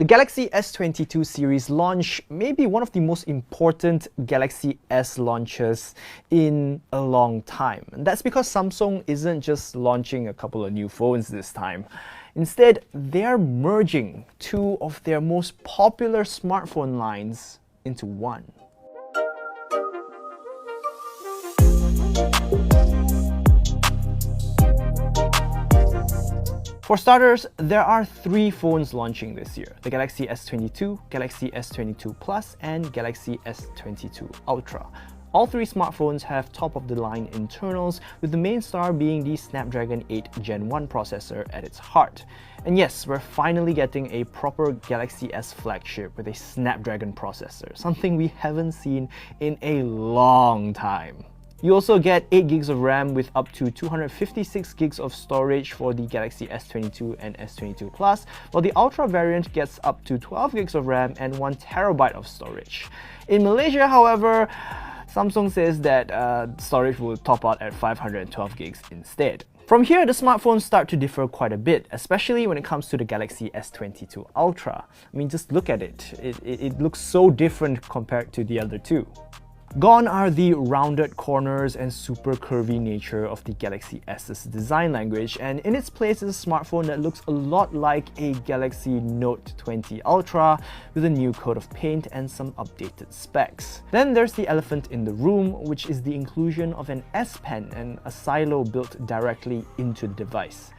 The Galaxy S22 series launch may be one of the most important Galaxy S launches in a long time. And that's because Samsung isn't just launching a couple of new phones this time. Instead, they're merging two of their most popular smartphone lines into one. For starters, there are three phones launching this year: the Galaxy S22, Galaxy S22 Plus, and Galaxy S22 Ultra. All three smartphones have top-of-the-line internals, with the main star being the Snapdragon 8 Gen 1 processor at its heart. And yes, we're finally getting a proper Galaxy S flagship with a Snapdragon processor, something we haven't seen in a long time. You also get 8 gigs of RAM with up to 256 gigs of storage for the Galaxy S22 and S22 Plus, while the Ultra variant gets up to 12 gigs of RAM and 1 terabyte of storage. In Malaysia, however, Samsung says that storage will top out at 512 gigs instead. From here, the smartphones start to differ quite a bit, especially when it comes to the Galaxy S22 Ultra. I mean, just look at it. It looks so different compared to the other two. Gone are the rounded corners and super curvy nature of the Galaxy S's design language, and in its place is a smartphone that looks a lot like a Galaxy Note 20 Ultra with a new coat of paint and some updated specs. Then there's the elephant in the room, which is the inclusion of an S Pen and a silo built directly into the device.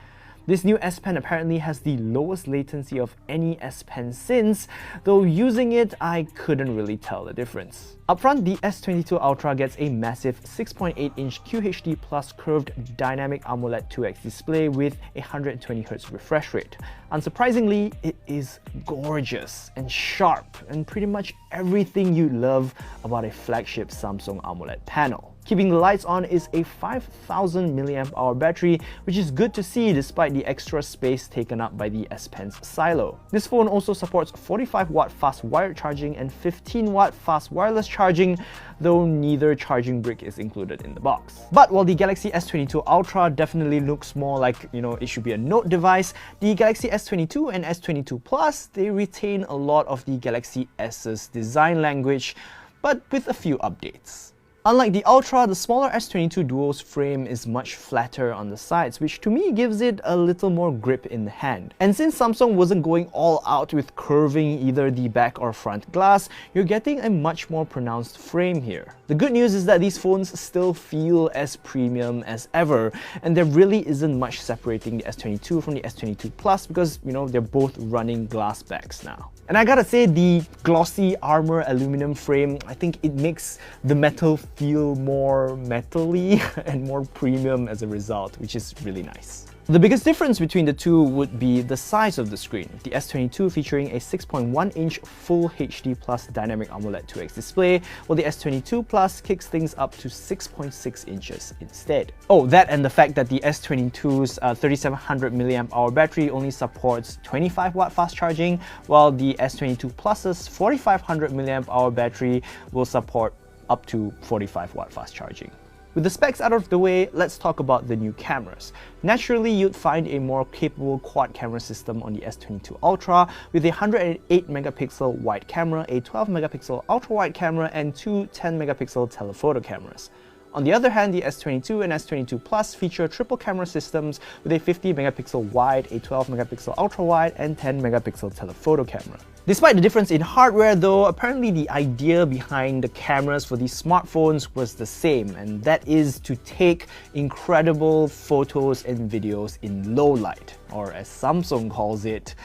This new S Pen apparently has the lowest latency of any S Pen since, though using it, I couldn't really tell the difference. Up front, the S22 Ultra gets a massive 6.8-inch QHD Plus curved dynamic AMOLED 2X display with a 120Hz refresh rate. Unsurprisingly, it is gorgeous and sharp and pretty much everything you love about a flagship Samsung AMOLED panel. Keeping the lights on is a 5000 mAh battery, which is good to see despite the extra space taken up by the S Pen's silo. This phone also supports 45W fast wired charging and 15W fast wireless charging, though neither charging brick is included in the box. But while the Galaxy S22 Ultra definitely looks more like, it should be a Note device, the Galaxy S22 and S22 Plus, they retain a lot of the Galaxy S's design language, but with a few updates. Unlike the Ultra, the smaller S22 Duo's frame is much flatter on the sides, which to me gives it a little more grip in the hand. And since Samsung wasn't going all out with curving either the back or front glass, you're getting a much more pronounced frame here. The good news is that these phones still feel as premium as ever, and there really isn't much separating the S22 from the S22 Plus because, they're both running glass backs now. And I gotta say, the glossy armor aluminum frame, I think it makes the metal feel more metal-y and more premium as a result, which is really nice. The biggest difference between the two would be the size of the screen, the S22 featuring a 6.1-inch Full HD Plus Dynamic AMOLED 2X display, while the S22 Plus kicks things up to 6.6 inches instead. Oh, that and the fact that the S22's 3700 mAh battery only supports 25W fast charging, while the S22 Plus's 4500 mAh battery will support up to 45W fast charging. With the specs out of the way, let's talk about the new cameras. Naturally, you'd find a more capable quad camera system on the S22 Ultra with a 108 megapixel wide camera, a 12 megapixel ultra wide camera, and two 10 megapixel telephoto cameras. On the other hand, the S22 and S22 Plus feature triple camera systems with a 50 megapixel wide, a 12 megapixel ultra wide, and 10 megapixel telephoto camera. Despite the difference in hardware though, apparently the idea behind the cameras for these smartphones was the same, and that is to take incredible photos and videos in low light, or as Samsung calls it,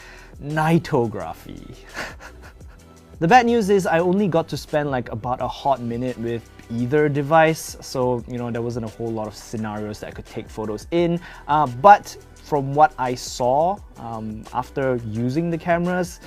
nightography. The bad news is I only got to spend about a hot minute with either device, so there wasn't a whole lot of scenarios that I could take photos in, but from what I saw after using the cameras,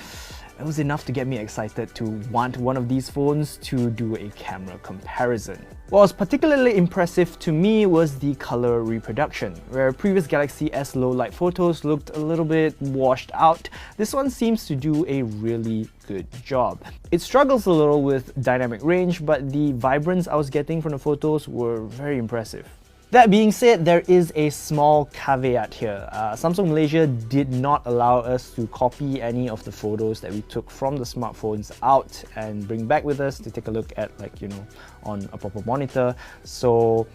it was enough to get me excited to want one of these phones to do a camera comparison. What was particularly impressive to me was the color reproduction. Where previous Galaxy S low-light photos looked a little bit washed out, this one seems to do a really good job. It struggles a little with dynamic range, but the vibrance I was getting from the photos were very impressive. That being said, there is a small caveat here. Samsung Malaysia did not allow us to copy any of the photos that we took from the smartphones out and bring back with us to take a look at, like, you know, on a proper monitor. So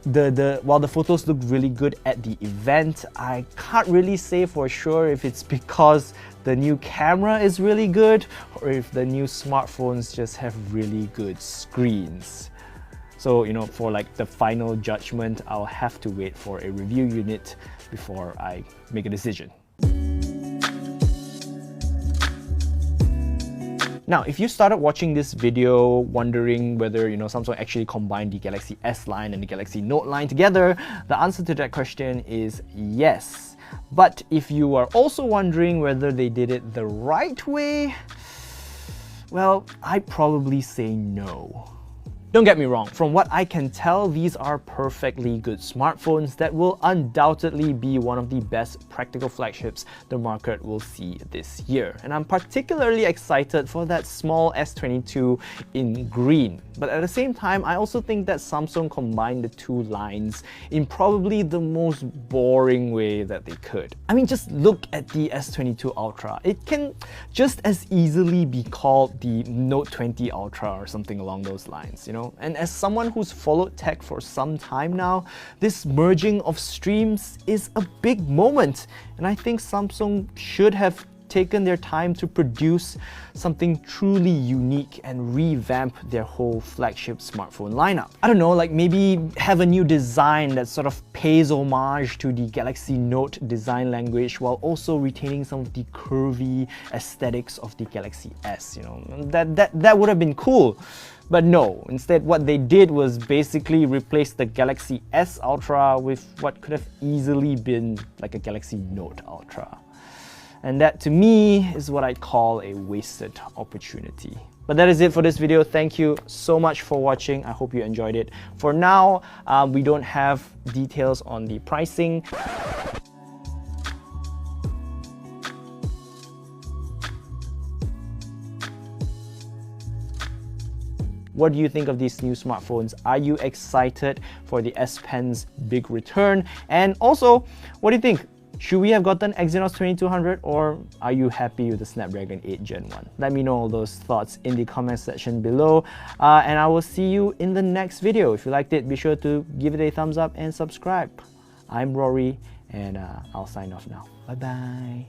while the photos look really good at the event, I can't really say for sure if it's because the new camera is really good or if the new smartphones just have really good screens. So, you know, for like the final judgment, I'll have to wait for a review unit before I make a decision. Now, if you started watching this video wondering whether, you know, Samsung actually combined the Galaxy S line and the Galaxy Note line together, the answer to that question is yes. But if you are also wondering whether they did it the right way, well, I'd probably say no. Don't get me wrong, from what I can tell, these are perfectly good smartphones that will undoubtedly be one of the best practical flagships the market will see this year. And I'm particularly excited for that small S22 in green. But at the same time, I also think that Samsung combined the two lines in probably the most boring way that they could. I mean, just look at the S22 Ultra. It can just as easily be called the Note 20 Ultra or something along those lines, you know? And as someone who's followed tech for some time now, this merging of streams is a big moment. And I think Samsung should have taken their time to produce something truly unique and revamp their whole flagship smartphone lineup. I don't know, like maybe have a new design that sort of pays homage to the Galaxy Note design language while also retaining some of the curvy aesthetics of the Galaxy S, you know. That would have been cool. But no, instead what they did was basically replace the Galaxy S Ultra with what could have easily been like a Galaxy Note Ultra. And that, to me, is what I'd call a wasted opportunity. But that is it for this video. Thank you so much for watching. I hope you enjoyed it. For now, we don't have details on the pricing. What do you think of these new smartphones? Are you excited for the S Pen's big return? And also, what do you think? Should we have gotten Exynos 2200 or are you happy with the Snapdragon 8 Gen 1? Let me know all those thoughts in the comment section below, and I will see you in the next video. If you liked it, be sure to give it a thumbs up and subscribe. I'm Rory, and I'll sign off now. Bye bye.